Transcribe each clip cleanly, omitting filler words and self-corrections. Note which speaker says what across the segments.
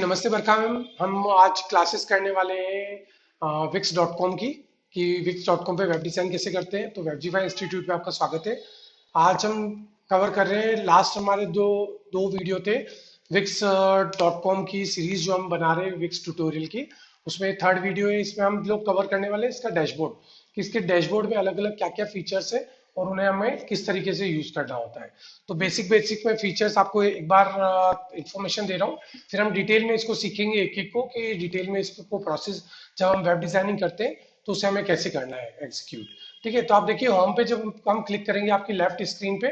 Speaker 1: नमस्ते बरका मैम। हम आज क्लासेस करने वाले हैं wix.com की कि wix.com पे वेब डिज़ाइन कैसे करते हैं। तो वेबजीफाई इंस्टीट्यूट पे आपका स्वागत है। आज हम कवर कर रहे हैं, लास्ट हमारे दो दो वीडियो थे wix.com की सीरीज जो हम बना रहे हैं विक्स ट्यूटोरियल की, उसमें थर्ड वीडियो है। इसमें हम लोग कवर करने वाले हैं इसका डैशबोर्ड, कि इसके डैशबोर्ड में अलग अलग क्या क्या फीचर्स है और उन्हें हमें किस तरीके से यूज करना होता है। तो बेसिक बेसिक में फीचर्स आपको एक बार इंफॉर्मेशन दे रहा हूँ, फिर हम डिटेल में इसको सीखेंगे एक एक को, कि डिटेल में इसको प्रोसेस जब हम वेब डिजाइनिंग करते हैं तो उसे हमें कैसे करना है एग्जीक्यूट। ठीक है, तो आप देखिए होम पे जब हम क्लिक करेंगे, आपकी लेफ्ट स्क्रीन पे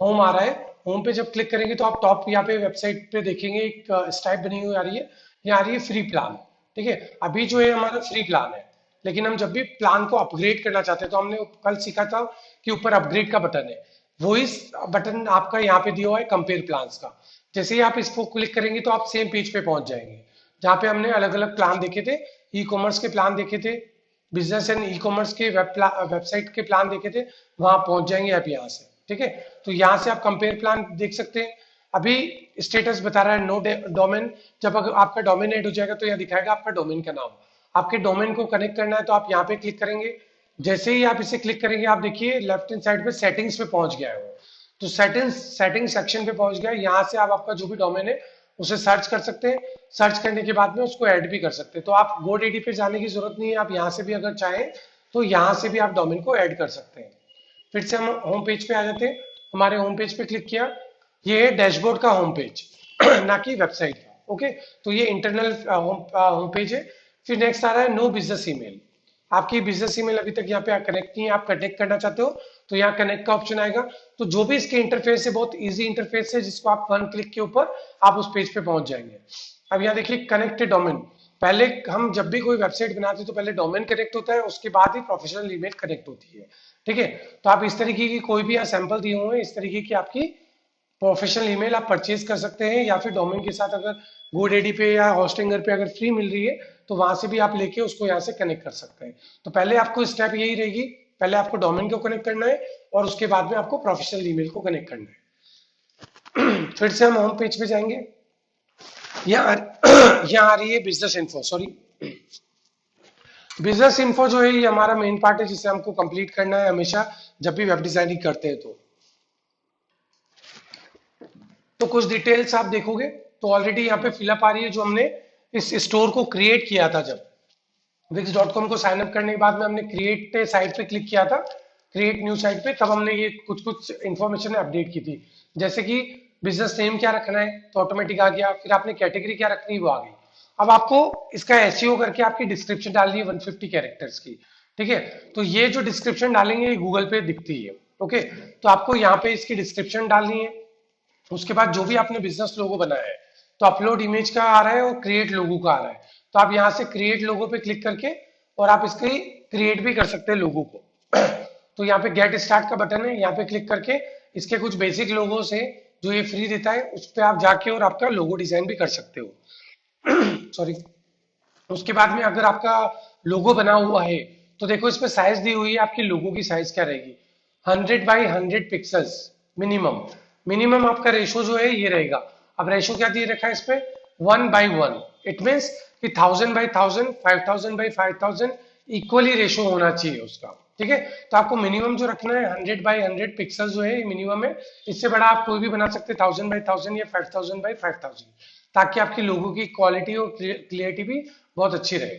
Speaker 1: होम आ रहा है। होम पे जब क्लिक करेंगे तो आप टॉप यहाँ पे वेबसाइट पे देखेंगे एक स्टाइप बनी हुई आ रही है, ये आ रही है फ्री प्लान। ठीक है, अभी जो है हमारा फ्री प्लान है, लेकिन हम जब भी प्लान को अपग्रेड करना चाहते हैं तो हमने कल सीखा था कि ऊपर अपग्रेड का बटन है, वही बटन आपका यहाँ पे दिया हुआ है कंपेयर प्लान्स का। जैसे ही आप इसको क्लिक करेंगे तो आप सेम पेज पे पहुंच जाएंगे, जहाँ पे हमने अलग अलग प्लान देखे थे। ई कॉमर्स के प्लान देखे थे, बिजनेस एंड ई कॉमर्स के वेबसाइट के प्लान देखे थे, वहां पहुंच जाएंगे आप यहाँ से। ठीक है, तो यहाँ से आप कंपेयर प्लान देख सकते हैं। अभी स्टेटस बता रहा है नो डोमेन। जब अगर आपका डोमेन ऐड हो जाएगा तो यहाँ दिखाएगा आपका डोमेन का नाम। आपके डोमेन को कनेक्ट करना है तो आप यहाँ पे क्लिक करेंगे। जैसे ही आप इसे क्लिक करेंगे आप देखिए लेफ्ट हैंड साइड पे सेटिंग्स पे पहुंच गया है वो। तो सेटिंग सेक्शन पे पहुंच गया। यहाँ से आप आपका जो भी डोमेन है उसे सर्च कर सकते हैं। सर्च करने के बाद में उसको ऐड भी कर सकते हैं। तो आप GoDaddy पे जाने की जरूरत नहीं है, आप यहाँ से भी अगर चाहें तो यहाँ से भी आप डोमेन को ऐड कर सकते हैं। फिर से हम होम पेज पे आ जाते हैं। हमारे होम पेज पे क्लिक किया, ये है डैशबोर्ड का होम पेज ना कि वेबसाइट का। ओके, तो ये इंटरनल होम पेज है। फिर नेक्स्ट आ रहा है नो बिजनेस ईमेल। आपकी बिजनेस ईमेल अभी तक यहाँ पे कनेक्ट नहीं है, आप कनेक्ट करना चाहते हो तो यहाँ कनेक्ट का ऑप्शन आएगा। तो जो भी इसके इंटरफेस है बहुत इजी इंटरफेस है, जिसको आप वन क्लिक के ऊपर आप उस पेज पे पहुंच जाएंगे। अब यहाँ देखिए कनेक्ट डोमेन। पहले हम जब भी कोई वेबसाइट बनाते हैं तो पहले डोमेन कनेक्ट होता है, उसके बाद ही प्रोफेशनल ईमेल कनेक्ट होती है। ठीक है, तो आप इस तरीके की कोई भी यहाँ सैंपल दिए हुए हैं, इस तरीके की आपकी प्रोफेशनल ईमेल आप परचेज कर सकते हैं, या फिर डोमेन के साथ अगर GoDaddy पे या होस्टिंगर पे अगर फ्री मिल रही है तो वहां से भी आप लेके उसको यहाँ से कनेक्ट कर सकते हैं। तो पहले आपको स्टेप यही रहेगी, पहले आपको डोमेन को कनेक्ट करना है और उसके बाद में आपको प्रोफेशनल ईमेल को कनेक्ट करना है। फिर से हम होम पेज पे जाएंगे। यहाँ यहाँ आ रही है business info, sorry business info जो है ये हमारा मेन पार्ट है, जिसे हमको कंप्लीट करना है हमेशा जब भी वेब डिजाइनिंग करते हैं। तो कुछ डिटेल्स आप देखोगे तो ऑलरेडी यहाँ पे फिलअप आ रही है, जो हमने इस स्टोर को क्रिएट किया था। जब wix.com को साइन अप करने के बाद में हमने क्रिएट साइट पे क्लिक किया था, क्रिएट न्यू साइट पे, तब हमने ये कुछ कुछ इंफॉर्मेशन अपडेट की थी। जैसे कि बिजनेस नेम क्या रखना है तो ऑटोमेटिक आ गया, फिर आपने कैटेगरी क्या रखनी है वो आ गई। अब आपको इसका एसईओ करके आपकी डिस्क्रिप्शन डालनी है 150 कैरेक्टर्स की। ठीक है, तो ये जो डिस्क्रिप्शन डालेंगे ये गूगल पे दिखती है। ओके, तो आपको यहाँ पे इसकी डिस्क्रिप्शन डालनी है। उसके बाद जो भी आपने बिजनेस लोगो बनाया है तो अपलोड इमेज का आ रहा है और क्रिएट लोगो का आ रहा है। तो आप यहाँ से क्रिएट लोगो पे क्लिक करके और आप इसकी क्रिएट भी कर सकते हैं लोगो को। तो यहाँ पे गेट स्टार्ट का बटन है, यहाँ पे क्लिक करके इसके कुछ बेसिक लोगोस है जो ये फ्री देता है, उस पर आप जाके और आपका लोगो डिजाइन भी कर सकते हो। सॉरी, उसके बाद में अगर आपका लोगो बना हुआ है तो देखो इसमें साइज दी हुई है, आपकी लोगो की साइज क्या रहेगी, 100 बाई 100 पिक्सल्स मिनिमम। मिनिमम आपका रेशो जो है ये रहेगा। अब रेशो क्या दिए रखा है इस पे, 1:1। इट मीन्स कि 1000 बाई 1000, 5000 बाई 5000 इक्वली रेशो होना चाहिए उसका। ठीक है, तो आपको मिनिमम जो रखना है 100 बाई 100 पिक्सल जो है ये मिनिमम है। इससे बड़ा आप कोई भी बना सकते हैं 1000 बाई 1000 या 5000 बाई 5000, ताकि आपकी लोगों की क्वालिटी और क्लियरिटी भी बहुत अच्छी रहे।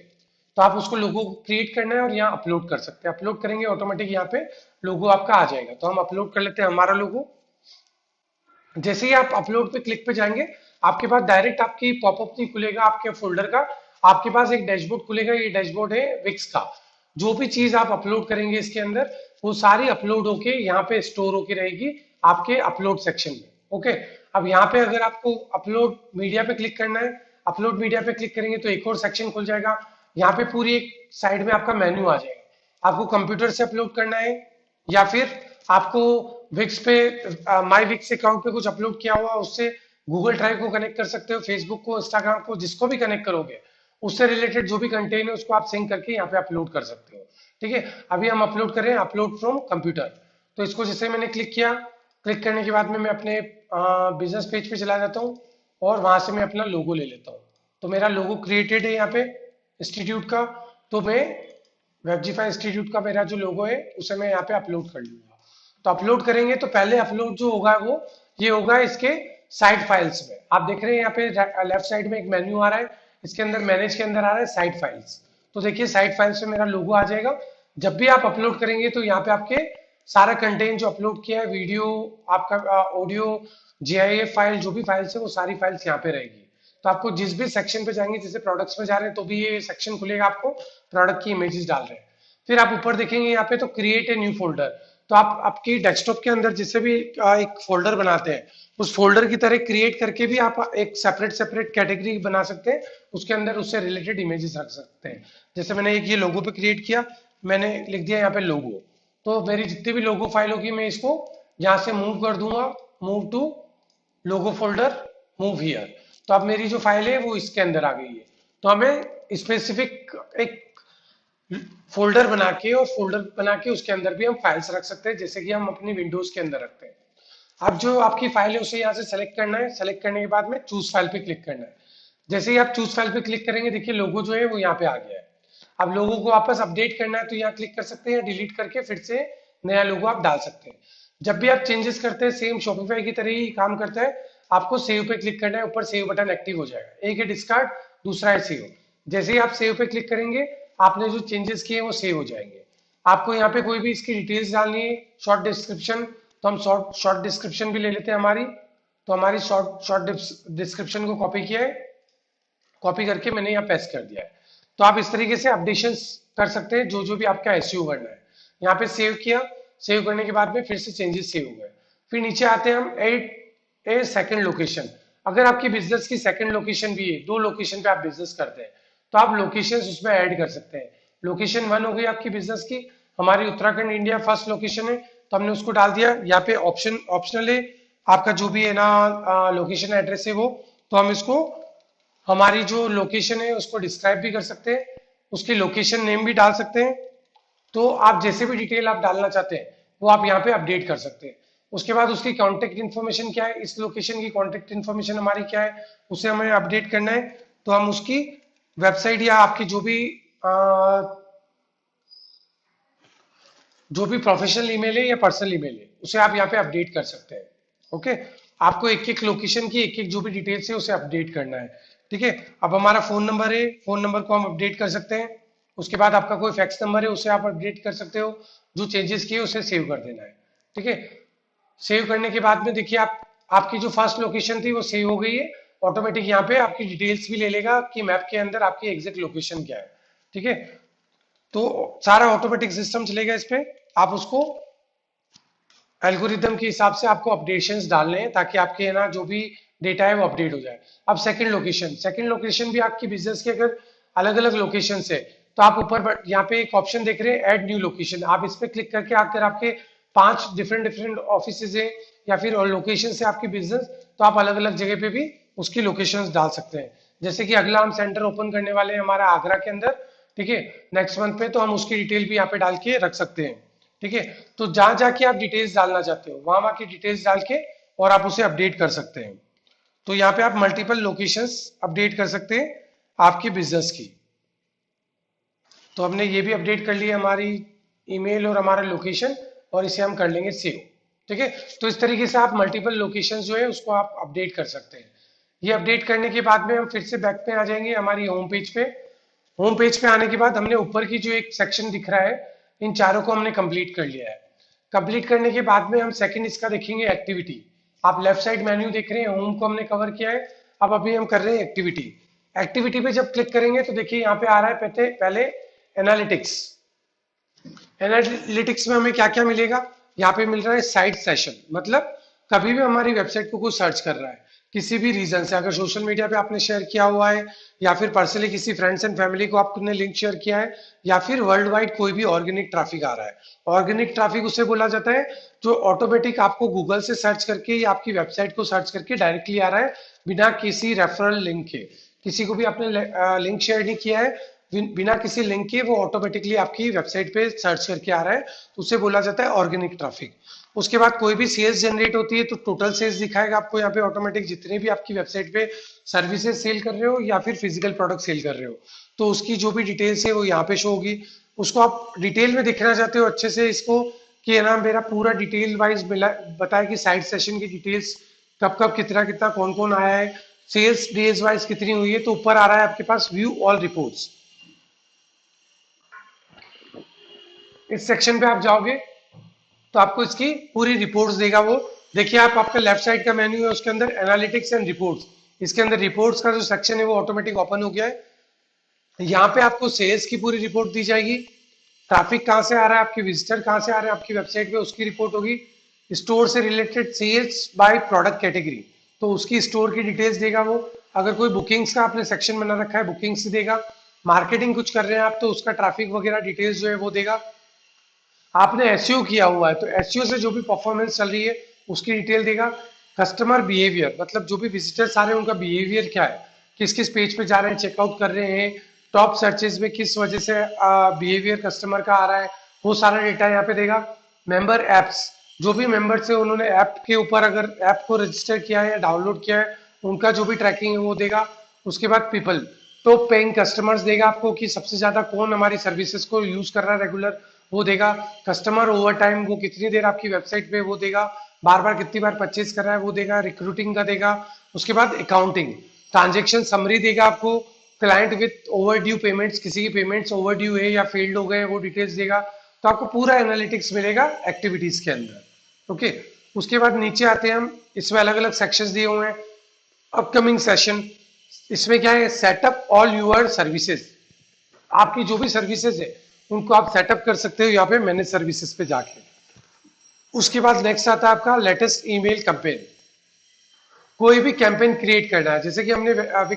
Speaker 1: तो आप उसको लोगो क्रिएट करना है और यहाँ अपलोड कर सकते हैं। अपलोड करेंगे ऑटोमेटिक यहाँ पे लोगो आपका आ जाएगा। तो हम अपलोड कर लेते हैं हमारा लोगो। जैसे ही आप अपलोड पे क्लिक पे जाएंगे आपके पास डायरेक्ट आपकी पॉपअप नहीं खुलेगा आपके फोल्डर का, आपके पास एक डैशबोर्ड खुलेगा। ये डैशबोर्ड है विक्स का। जो भी चीज आप अपलोड करेंगे इसके अंदर वो सारी अपलोड होके यहाँ पे स्टोर होके रहेगी आपके अपलोड सेक्शन में। ओके, अब यहाँ पे अगर आपको अपलोड मीडिया पे क्लिक करना है, अपलोड मीडिया पे क्लिक करेंगे तो एक और सेक्शन खुल जाएगा। यहाँ पे पूरी एक साइड में आपका मेन्यू आ जाएगा। आपको कंप्यूटर से अपलोड करना है या फिर आपको विक्स पे माई विक्स अकाउंट पे कुछ अपलोड किया हुआ उससे गूगल ड्राइव को कनेक्ट कर सकते हो, फेसबुक को, इंस्टाग्राम को, जिसको भी कनेक्ट करोगे उससे रिलेटेड जो भी कंटेंट है उसको आप सिंक करके यहाँ पे अपलोड कर सकते हो। ठीक है, अभी हम अपलोड कर रहे हैं अपलोड फ्रॉम कंप्यूटर। तो इसको जैसे मैंने क्लिक किया, क्लिक करने के बाद में मैं अपने बिजनेस पेज पे चला जाता हूँ और वहां से मैं अपना लोगो ले लेता हूँ। तो मेरा लोगो क्रिएटेड है यहाँ पे इंस्टीट्यूट का, तो मैं वेबजीफाई इंस्टीट्यूट का मेरा जो लोगो है उसे मैं यहाँ पे अपलोड कर लूंगा। तो अपलोड करेंगे तो पहले अपलोड जो होगा वो ये होगा इसके साइट फाइल्स में। आप देख रहे हैं यहाँ पे लेफ्ट साइड में एक मेन्यू आ रहा है, इसके अंदर मैनेज के अंदर आ रहा है साइट फाइल्स। तो देखिए साइट फाइल्स में मेरा लोगो आ जाएगा। जब भी आप अपलोड करेंगे तो यहाँ पे आपके सारा कंटेंट जो अपलोड किया है, वीडियो, आपका ऑडियो, जीआईएफ फाइल, जो भी फाइल्स है वो सारी फाइल्स यहाँ पे रहेगी। तो आपको जिस भी सेक्शन पे जाएंगे, जैसे प्रोडक्ट्स में जा रहे हैं तो भी ये सेक्शन खुलेगा, आपको प्रोडक्ट की इमेजेस डाल रहे हैं। फिर आप ऊपर देखेंगे यहाँ पे तो क्रिएट ए न्यू फोल्डर। तो आप आपकी डेस्कटॉप के अंदर जिससे भी एक फोल्डर बनाते हैं, उस फोल्डर की तरह क्रिएट करके भी आप एक सेपरेट सेपरेट कैटेगरी बना सकते हैं, उसके अंदर उससे रिलेटेड इमेजेस रख सकते हैं। जैसे मैंने एक ये लोगो पे क्रिएट किया, मैंने लिख दिया यहाँ पे लोगो। तो मेरी जितनी भी लोगो फाइल होगी मैं इसको यहाँ से मूव कर दूंगा, move to logo folder, move here. तो अब मेरी जो फाइल है वो इसके अंदर आ गई है। तो हमें स्पेसिफिक एक फोल्डर बना के, और फोल्डर बना के उसके अंदर भी हम फाइल्स रख सकते हैं, जैसे कि हम अपनी विंडोज के अंदर रखते हैं। अब जो आपकी फाइल है उसे यहाँ से सेलेक्ट करना है, सेलेक्ट करने के बाद में चूज फाइल पे क्लिक करना है। जैसे ही आप चूज फाइल पे क्लिक करेंगे, देखिए लोगो जो है वो यहाँ पे आ गया है। अब लोगो को वापस अपडेट करना है तो यहाँ क्लिक कर सकते हैं, डिलीट करके फिर से नया लोगो आप डाल सकते हैं। जब भी आप चेंजेस करते हैं सेम शॉपिफाई की तरह ही काम करता है, आपको सेव पे क्लिक करना है, ऊपर सेव बटन एक्टिव हो जाएगा। एक है डिस्कार्ड, दूसरा है सेव। जैसे ही आप सेव पे क्लिक करेंगे, आपने जो चेंजेस किए वो सेव हो जाएंगे। आपको यहाँ पे कोई भी इसकी डिटेल्स डालनी है, शॉर्ट डिस्क्रिप्शन, तो हम शॉर्ट डिस्क्रिप्शन भी ले लेते हैं हमारी। तो हमारी शॉर्ट डिस्क्रिप्शन को कॉपी किया है, कॉपी करके मैंने यहाँ पेस्ट कर दिया है। तो आप इस तरीके से अपडेशंस कर सकते हैं जो जो भी आपका एसईओ करना है। यहाँ पे सेव किया, सेव करने के बाद में फिर से चेंजेस सेव हो गए। फिर नीचे आते हैं हम एड ए सेकंड लोकेशन। अगर आपकी बिजनेस की सेकंड लोकेशन भी है, दो लोकेशन पे आप बिजनेस करते हैं, तो आप लोकेशन उसमें ऐड कर सकते हैं। लोकेशन 1 हो गई आपकी बिजनेस की, हमारी उत्तराखंड इंडिया फर्स्ट लोकेशन है, तो हमने उसको डाल दिया। यहाँ पे ऑप्शनल है आपका जो भी है ना लोकेशन एड्रेस है वो। तो हम इसको हमारी जो लोकेशन है उसको डिस्क्राइब भी कर सकते हैं, उसकी लोकेशन नेम भी डाल सकते हैं। तो आप जैसे भी डिटेल आप डालना चाहते हैं वो आप यहाँ पे अपडेट कर सकते हैं। उसके बाद उसकी कॉन्टेक्ट इन्फॉर्मेशन क्या है, इस लोकेशन की कॉन्टेक्ट इन्फॉर्मेशन हमारी क्या है, उसे हमें अपडेट करना है। तो हम उसकी वेबसाइट या आपकी जो भी प्रोफेशनल ईमेल है या पर्सनल ईमेल है उसे आप यहाँ पे अपडेट कर सकते हैं। ओके, आपको एक एक लोकेशन की एक एक जो भी डिटेल्स है उसे अपडेट करना है। ठीक है, अब हमारा फोन नंबर है, फोन नंबर को हम अपडेट कर सकते हैं। उसके बाद आपका कोई फैक्स नंबर है उसे आप अपडेट कर सकते हो। जो चेंजेस किए उसे सेव कर देना है। ठीक है, सेव करने के बाद में देखिए आप आपकी जो फर्स्ट लोकेशन थी वो सेव हो गई है। ऑटोमेटिक यहाँ पे आपकी डिटेल्स भी ले लेगा कि मैप के अंदर आपकी एग्जैक्ट लोकेशन क्या है। ठीक है, तो सारा ऑटोमेटिक सिस्टम चलेगा इस पे। आप उसको एल्गोरिदम के हिसाब से आपको अपडेशंस डालने हैं ताकि आपके ना जो भी डेटा है वो अपडेट हो जाए। अब सेकंड लोकेशन भी आपकी बिजनेस के अगर अलग अलग लोकेशन है तो आप ऊपर यहाँ पे एक ऑप्शन देख रहे हैं ऐड न्यू लोकेशन। आप इस पे क्लिक करके अगर आपके 5 डिफरेंट ऑफिस है या फिर लोकेशन है आपकी बिजनेस, तो आप अलग अलग जगह पे भी उसकी लोकेशन डाल सकते हैं। जैसे कि अगला हम सेंटर ओपन करने वाले हैं हमारा आगरा के अंदर, ठीक है, नेक्स्ट मंथ पे, तो हम उसकी डिटेल भी यहाँ पे डाल के रख सकते हैं। ठीक है, तो जहां जाके आप डिटेल्स डालना चाहते हो वहां वहां की डिटेल्स डाल के और आप उसे अपडेट कर सकते हैं। तो यहाँ पे आप मल्टीपल लोकेशंस अपडेट कर सकते हैं आपकी बिजनेस की। तो हमने ये भी अपडेट कर लिया हमारी ईमेल और हमारा लोकेशन, और इसे हम कर लेंगे सेव। ठीक है, तो इस तरीके से आप मल्टीपल लोकेशन जो है उसको आप अपडेट कर सकते हैं। ये अपडेट करने के बाद में हम फिर से बैक पे आ जाएंगे हमारी होम पेज पे। होम पेज पे आने के बाद हमने ऊपर की जो एक सेक्शन दिख रहा है, इन चारों को हमने कंप्लीट कर लिया है। कंप्लीट करने के बाद में हम सेकंड इसका देखेंगे एक्टिविटी। आप लेफ्ट साइड मेन्यू देख रहे हैं, होम को हमने कवर किया है। अब अभी हम कर रहे हैं एक्टिविटी। एक्टिविटी पे जब क्लिक करेंगे तो देखिए यहाँ पे आ रहा है पहले एनालिटिक्स। एनालिटिक्स में हमें क्या क्या मिलेगा, यहाँ पे मिल रहा है साइट सेशन। मतलब कभी भी हमारी वेबसाइट को कोई सर्च कर रहा है किसी भी रीजन से, अगर सोशल मीडिया पे आपने शेयर किया हुआ है या फिर पर्सनली किसी फ्रेंड्स एंड फैमिली को आपने लिंक शेयर किया है, या फिर वर्ल्ड वाइड कोई भी ऑर्गेनिक ट्रैफिक आ रहा है। ऑर्गेनिक ट्रैफिक उसे बोला जाता है जो ऑटोमेटिक आपको गूगल से सर्च करके या आपकी वेबसाइट को सर्च करके डायरेक्टली आ रहा है बिना किसी रेफरल लिंक के। किसी को भी आपने लिंक शेयर नहीं किया है, बिना किसी लिंक के वो ऑटोमेटिकली आपकी वेबसाइट पे सर्च करके आ रहा है, तो उसे बोला जाता है ऑर्गेनिक ट्रैफिक। उसके बाद कोई भी सेल्स जनरेट होती है तो टोटल सेल्स दिखाएगा आपको यहाँ पे ऑटोमेटिक, जितने भी आपकी वेबसाइट पे सर्विसेज सेल कर रहे हो या फिर फिजिकल प्रोडक्ट सेल कर रहे हो तो उसकी जो भी डिटेल्स है वो यहाँ पे शो होगी। उसको आप डिटेल में देखना चाहते हो अच्छे से इसको कि है ना मेरा पूरा डिटेल वाइज मिला बताए कि साइट सेशन की डिटेल्स कब कब कितना कितना कौन कौन आया है, सेल्स डेज वाइज कितनी हुई है, तो ऊपर आ रहा है आपके पास व्यू ऑल रिपोर्ट्स। इस सेक्शन पे आप जाओगे तो आपको इसकी पूरी रिपोर्ट्स देगा वो। देखिए आप आपका लेफ्ट साइड का मेन्यू है उसके अंदर एनालिटिक्स एंड रिपोर्ट्स, इसके अंदर रिपोर्ट्स का जो सेक्शन है वो ऑटोमेटिक ओपन हो गया है। यहाँ पे आपको सेल्स की पूरी रिपोर्ट दी जाएगी, ट्रैफिक कहाँ से आ रहा है, आपके विजिटर कहाँ से आ रहे हैं आपकी वेबसाइट पे उसकी रिपोर्ट होगी, स्टोर से related sales by product category तो उसकी स्टोर की डिटेल्स देगा वो। अगर कोई बुकिंग्स का आपने सेक्शन बना रखा है बुकिंग्स देगा, मार्केटिंग कुछ कर रहे हैं आप तो उसका ट्रैफिक वगैरह डिटेल्स जो है वो देगा। आपने एसईओ किया हुआ है तो एसईओ से जो भी परफॉर्मेंस चल रही है उसकी डिटेल देगा। कस्टमर बिहेवियर मतलब जो भी विजिटर्स आ रहे हैं उनका बिहेवियर क्या है, किस किस पेज पे जा रहे हैं, चेकआउट कर रहे हैं, टॉप सर्चेज में किस वजह से बिहेवियर कस्टमर का आ रहा है, वो सारा डेटा यहाँ पे देगा। मेंबर एप्स, जो भी मेंबर्स है उन्होंने ऐप के ऊपर अगर ऐप को रजिस्टर किया है या डाउनलोड किया है उनका जो भी ट्रैकिंग है वो देगा। उसके बाद पीपल तो पेइंग कस्टमर्स देगा आपको कि सबसे ज्यादा कौन हमारी सर्विसेज को यूज कर रहा है रेगुलर वो देगा। कस्टमर ओवर टाइम वो कितनी देर आपकी वेबसाइट पे वो देगा, बार बार कितनी बार परचेज कर रहा है वो देगा, रिक्रूटिंग का देगा। उसके बाद अकाउंटिंग ट्रांजेक्शन समरी देगा आपको, client with over due payments, किसी की पेमेंट्स ओवर ड्यू है या फेल्ड हो गए वो डिटेल्स देगा। तो आपको पूरा एनालिटिक्स मिलेगा एक्टिविटीज के अंदर। ओके, उसके बाद नीचे आते हैं हम, इसमें अलग अलग सेक्शंस दिए हुए हैं। अपकमिंग सेशन, इसमें क्या है, सेटअप ऑल यूर सर्विसेज, आपकी जो भी सर्विसेज है उनको आप सेटअप कर सकते हो यहाँ पे मैनेज सर्विसेज पे जाके। उसके बाद नेक्स्ट आता है आपका लेटेस्ट ईमेल कैंपेन, कोई भी कैंपेन क्रिएट करना है जैसे कि हमने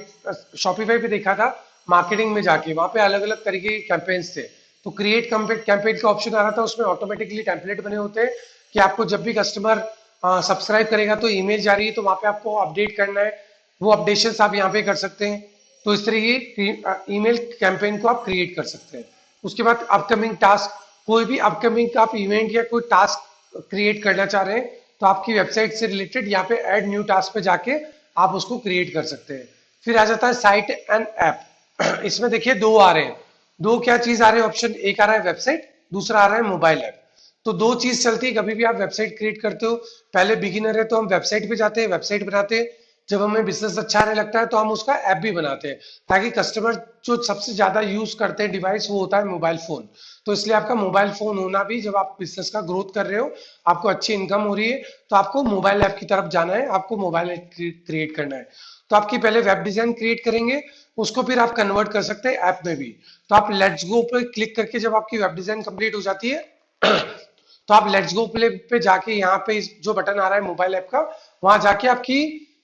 Speaker 1: शॉपिफाई पे देखा था मार्केटिंग में जाके वहां पे अलग अलग तरीके के कैंपेन्स थे तो क्रिएट कैंपेन का ऑप्शन आ रहा था, उसमें ऑटोमेटिकली टेम्पलेट बने होते हैं कि आपको जब भी कस्टमर सब्सक्राइब करेगा तो ईमेल जा रही है तो वहां पे आपको अपडेट करना है, वो अपडेशन आप यहाँ पे कर सकते हैं। तो इस तरीके की ईमेल कैंपेन को आप क्रिएट कर सकते हैं। उसके बाद अपकमिंग टास्क, कोई भी अपकमिंग आप इवेंट या कोई टास्क क्रिएट करना चाह रहे हैं तो आपकी वेबसाइट से रिलेटेड यहाँ पे ऐड न्यू टास्क पे जाके आप उसको क्रिएट कर सकते हैं। फिर आ जाता है साइट एंड ऐप इसमें देखिए दो आ रहे हैं, दो क्या चीज आ रहे हैं ऑप्शन, एक आ रहा है वेबसाइट, दूसरा आ रहा है मोबाइल ऐप। तो दो चीज चलती है कभी भी आप वेबसाइट क्रिएट करते हो, पहले बिगिनर है तो हम वेबसाइट पे जाते हैं, वेबसाइट बनाते हैं, जब हमें बिजनेस अच्छा आने लगता है तो हम उसका ऐप भी बनाते हैं ताकि कस्टमर जो सबसे ज्यादा यूज करते हैं डिवाइस वो होता है मोबाइल फोन। तो इसलिए आपका मोबाइल फोन होना भी, जब आप बिजनेस का ग्रोथ कर रहे हो आपको अच्छी इनकम हो रही है तो आपको मोबाइल ऐप की तरफ जाना है, आपको मोबाइल ऐप क्रिएट करना है। तो आपकी पहले वेब डिजाइन क्रिएट करेंगे, उसको फिर आप कन्वर्ट कर सकते हैं ऐप में भी। तो आप लेट्स गो पे क्लिक करके जब आपकी वेब डिजाइन कंप्लीट हो जाती है तो आप लेट्स गो प्ले पे जाके यहाँ पे जो बटन आ रहा है मोबाइल ऐप का, वहां जाके आपकी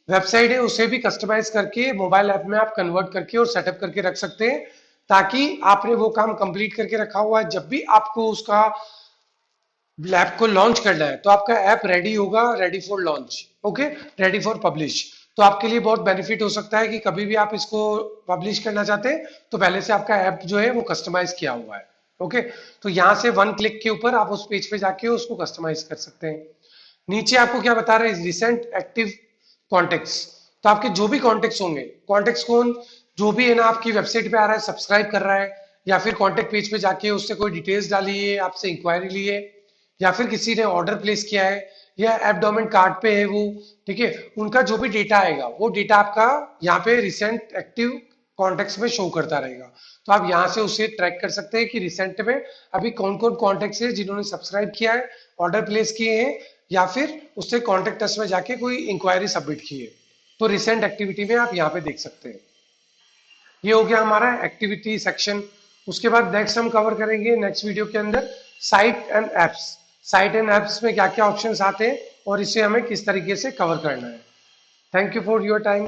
Speaker 1: वेबसाइट है उसे भी कस्टमाइज करके मोबाइल ऐप में आप कन्वर्ट करके और सेटअप करके रख सकते हैं ताकि आपने वो काम कंप्लीट करके रखा हुआ है, जब भी आपको उसका ऐप को लॉन्च करना है तो आपका ऐप रेडी होगा, ready for launch, okay, ready for publish. तो आपके लिए बहुत बेनिफिट हो सकता है कि कभी भी आप इसको पब्लिश करना चाहते हैं तो पहले से आपका ऐप जो है वो कस्टमाइज किया हुआ है। ओके, तो यहाँ से वन क्लिक के ऊपर आप उस पेज पे जाके उसको कस्टमाइज कर सकते हैं। नीचे आपको क्या बता रहे हैं, रिसेंट एक्टिव कॉन्टेक्ट्स, तो आपके जो भी कॉन्टेक्ट्स होंगे, कॉन्टेक्ट्स कौन, जो भी है ना आपकी वेबसाइट पे आ रहा है, सब्सक्राइब कर रहा है या फिर कॉन्टेक्ट पेज पे जाके उससे कोई डिटेल्स डाली है, आपसे इंक्वायरी ली है या फिर किसी ने ऑर्डर प्लेस किया है या एबडोमेन कार्ड पे है वो, ठीक है, उनका जो भी डेटा आएगा वो डेटा आपका यहाँ पे रिसेंट एक्टिव कॉन्टेक्ट्स में शो करता रहेगा। तो आप यहाँ से उसे ट्रैक कर सकते हैं कि रिसेंट में अभी कौन कौन कॉन्टेक्ट्स है जिन्होंने सब्सक्राइब किया है, ऑर्डर प्लेस किए हैं या फिर उससे कॉन्टेक्ट अस में जाके कोई इंक्वायरी सबमिट की है। तो रिसेंट एक्टिविटी में आप यहाँ पे देख सकते हैं। ये हो गया हमारा एक्टिविटी सेक्शन। उसके बाद नेक्स्ट हम कवर करेंगे नेक्स्ट वीडियो के अंदर site and apps, site and apps में क्या क्या ऑप्शंस आते हैं और इसे हमें किस तरीके से कवर करना है। Thank you for your time.